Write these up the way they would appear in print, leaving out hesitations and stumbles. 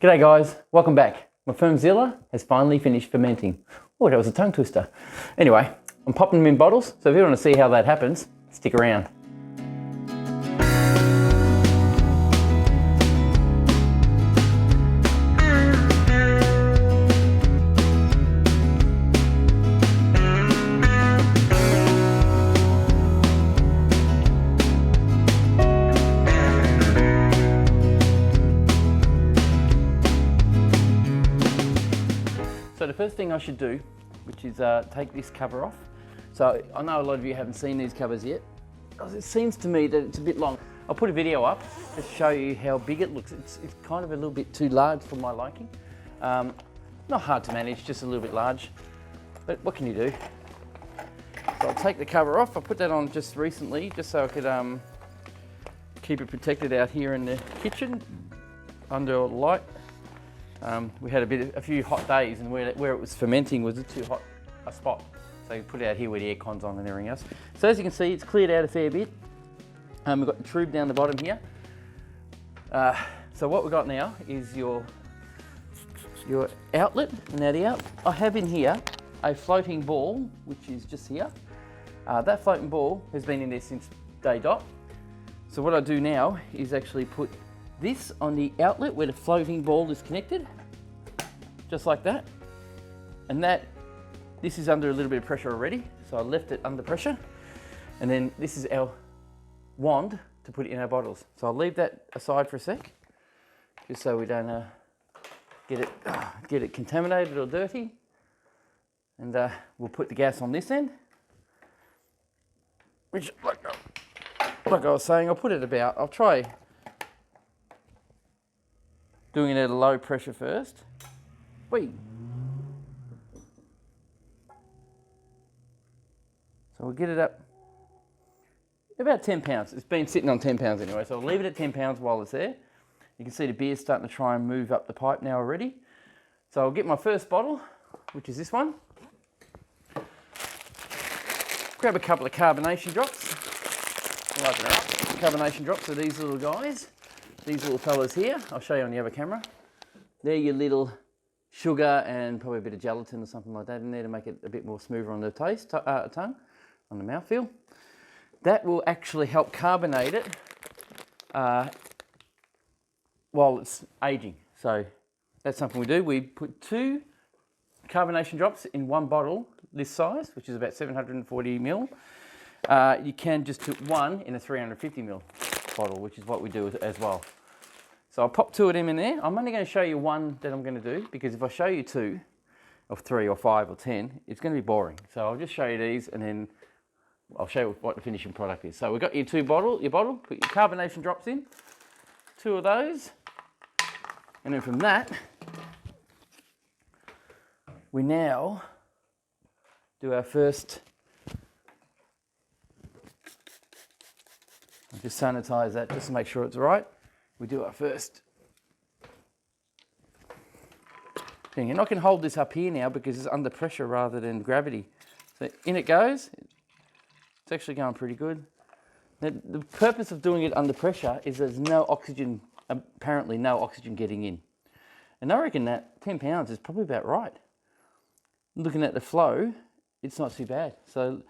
G'day guys, welcome back. My Firmzilla has finally finished fermenting. Oh, that was a tongue twister. Anyway, I'm popping them in bottles, so if you want to see how that happens, stick around. So the first thing I should do, which is take this cover off. So I know a lot of you haven't seen these covers yet. It seems to me that it's a bit long. I'll put a video up to show you how big it looks. It's kind of a little bit too large for my liking. Not hard to manage, just a little bit large. But what can you do? So I'll take the cover off. I put that on just recently, just so I could keep it protected out here in the kitchen under light. We had a few hot days, and where it was fermenting was too hot a spot. So you put it out here where the aircon's on and everything else. So as you can see, it's cleared out a fair bit. We've got the tube down the bottom here. So what we've got now is your outlet. Now I have in here a floating ball, which is just here. That floating ball has been in there since day dot. So what I do now is actually put this on the outlet where the floating ball is connected, just like that. And this is under a little bit of pressure already, so I left it under pressure. And then this is our wand to put it in our bottles. So I'll leave that aside for a sec, just so we don't get it contaminated or dirty. And we'll put the gas on this end, which, like I was saying, I'll try doing it at a low pressure first. Wait. So we'll get it up about 10 pounds. It's been sitting on 10 pounds anyway, so I'll leave it at 10 pounds while it's there. You can see the beer's starting to try and move up the pipe now already. So I'll get my first bottle, which is this one. Grab a couple of carbonation drops. I'll open it up. Carbonation drops are these little guys. These little fellas here, I'll show you on the other camera. They're your little sugar and probably a bit of gelatin or something like that in there to make it a bit more smoother on the tongue, on the mouthfeel. That will actually help carbonate it while it's aging. So that's something we do. We put 2 carbonation drops in one bottle this size, which is about 740 ml. You can just put 1 in a 350 ml bottle, which is what we do as well. So I'll pop 2 of them in there. I'm only going to show you 1 that I'm going to do, because if I show you 2 or 3 or 5 or 10, it's going to be boring. So I'll just show you these, and then I'll show you what the finishing product is. So we've got your bottle, put your carbonation drops in, 2 of those, and then from that, we now do our first. I'll just sanitize that just to make sure it's right. We do our first thing. And I can hold this up here now because it's under pressure rather than gravity. So in it goes. It's actually going pretty good. Now, the purpose of doing it under pressure is there's no oxygen, apparently no oxygen getting in. And I reckon that 10 pounds is probably about right. Looking at the flow, it's not too bad. So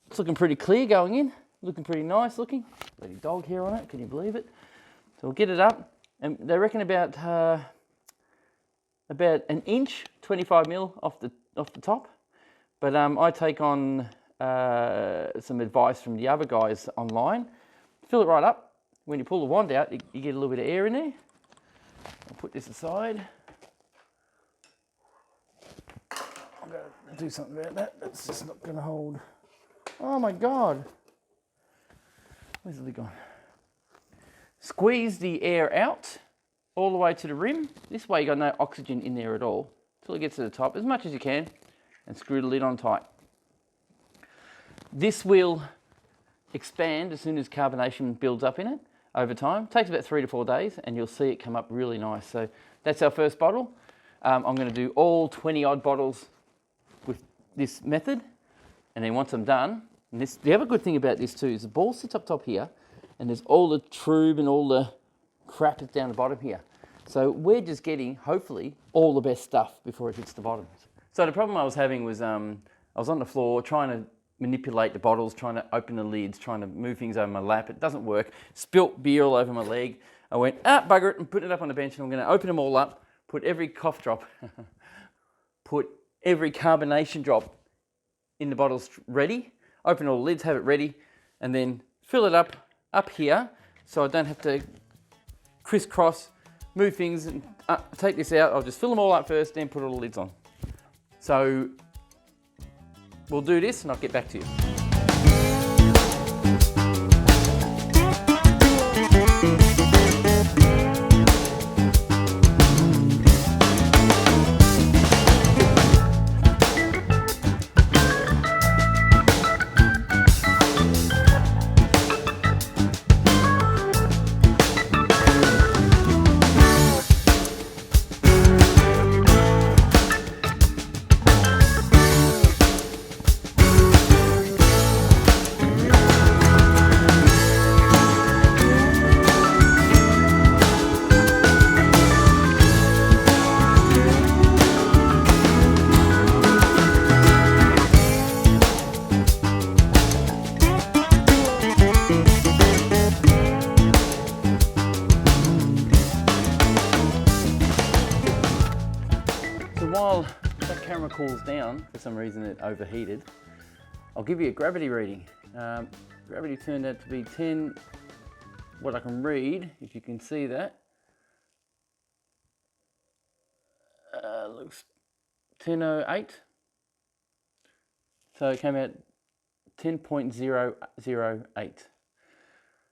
it's looking pretty clear going in. Looking pretty nice looking. Bloody dog hair on it, can you believe it? So we'll get it up, and they reckon about an inch, 25 mil off the top. But I take on some advice from the other guys online. Fill it right up. When you pull the wand out, you get a little bit of air in there. I'll put this aside. I'm going to do something about that. That's just not going to hold. Oh my God. Where's the lid gone? Squeeze the air out all the way to the rim. This way you got no oxygen in there at all until it gets to the top, as much as you can, and screw the lid on tight. This will expand as soon as carbonation builds up in it over time. It takes about 3 to 4 days, and you'll see it come up really nice. So that's our first bottle. I'm going to do all 20 odd bottles with this method, and then once I'm done, and the other good thing about this too is the ball sits up top here, and there's all the tube and all the crap is down the bottom here. So we're just getting, hopefully, all the best stuff before it hits the bottom. So the problem I was having was I was on the floor trying to manipulate the bottles, trying to open the lids, trying to move things over my lap. It doesn't work. Spilt beer all over my leg. I went, bugger it, and put it up on the bench, and I'm going to open them all up, put every cough drop, put every carbonation drop in the bottles ready, open all the lids, have it ready, and then fill it up here so I don't have to crisscross, move things and take this out. I'll just fill them all up first, then put all the lids on. So we'll do this and I'll get back to you. While that camera cools down, for some reason it overheated, I'll give you a gravity reading. Gravity turned out to be 10, what I can read, if you can see that, looks 10.08. So it came out 10.008.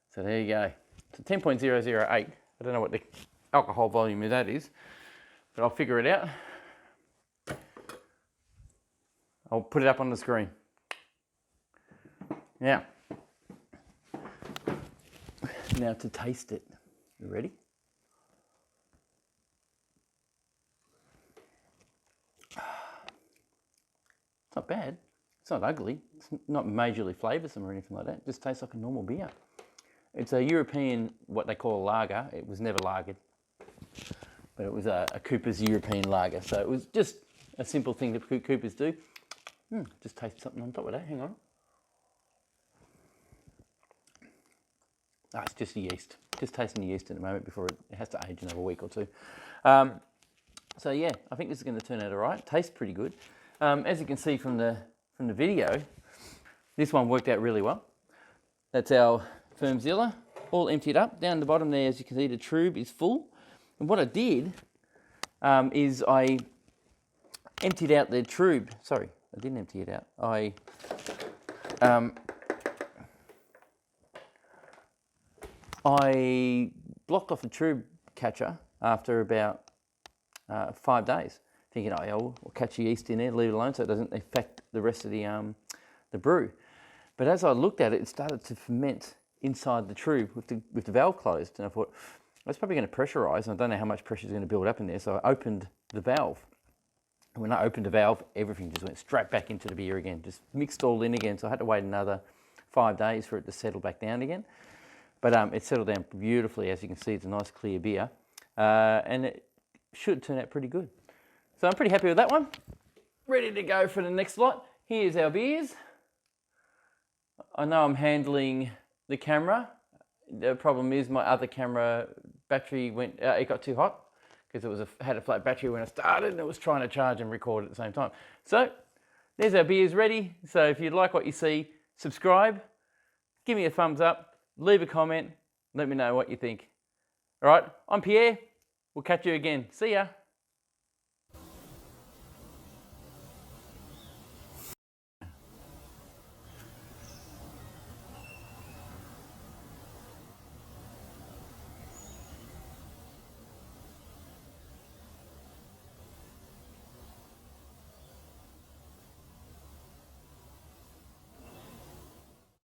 So there you go. So 10.008. I don't know what the alcohol volume of that is, but I'll figure it out. I'll put it up on the screen. Now to taste it. You ready? It's not bad. It's not ugly. It's not majorly flavoursome or anything like that. It just tastes like a normal beer. It's a European, what they call a lager. It was never lagered, but it was a Cooper's European lager. So it was just a simple thing that Coopers do. Just taste something on top of that, hang on. It's just the yeast. Just tasting the yeast at the moment before it has to age another week or two. So yeah, I think this is going to turn out all right. Tastes pretty good. As you can see from the video, this one worked out really well. That's our Firmzilla, all emptied up. Down the bottom there, as you can see, the tube is full. And what I did is I emptied out the tube. Sorry, I didn't empty it out. I blocked off the tube catcher after about 5 days, thinking, oh yeah, we'll catch the yeast in there, leave it alone so it doesn't affect the rest of the brew. But as I looked at it, it started to ferment inside the tube with the valve closed, and I thought, that's probably going to pressurise, and I don't know how much pressure is going to build up in there, so I opened the valve. And when I opened the valve, everything just went straight back into the beer again, just mixed all in again, so I had to wait another 5 days for it to settle back down again. But it settled down beautifully. As you can see, it's a nice clear beer, and it should turn out pretty good. So I'm pretty happy with that one. Ready to go for the next lot. Here's our beers. I know I'm handling the camera. The problem is my other camera battery went, it got too hot because it had a flat battery when I started and it was trying to charge and record at the same time. So there's our beers ready. So if you like what you see, subscribe, give me a thumbs up, leave a comment, let me know what you think. All right, I'm Pierre. We'll catch you again. See ya.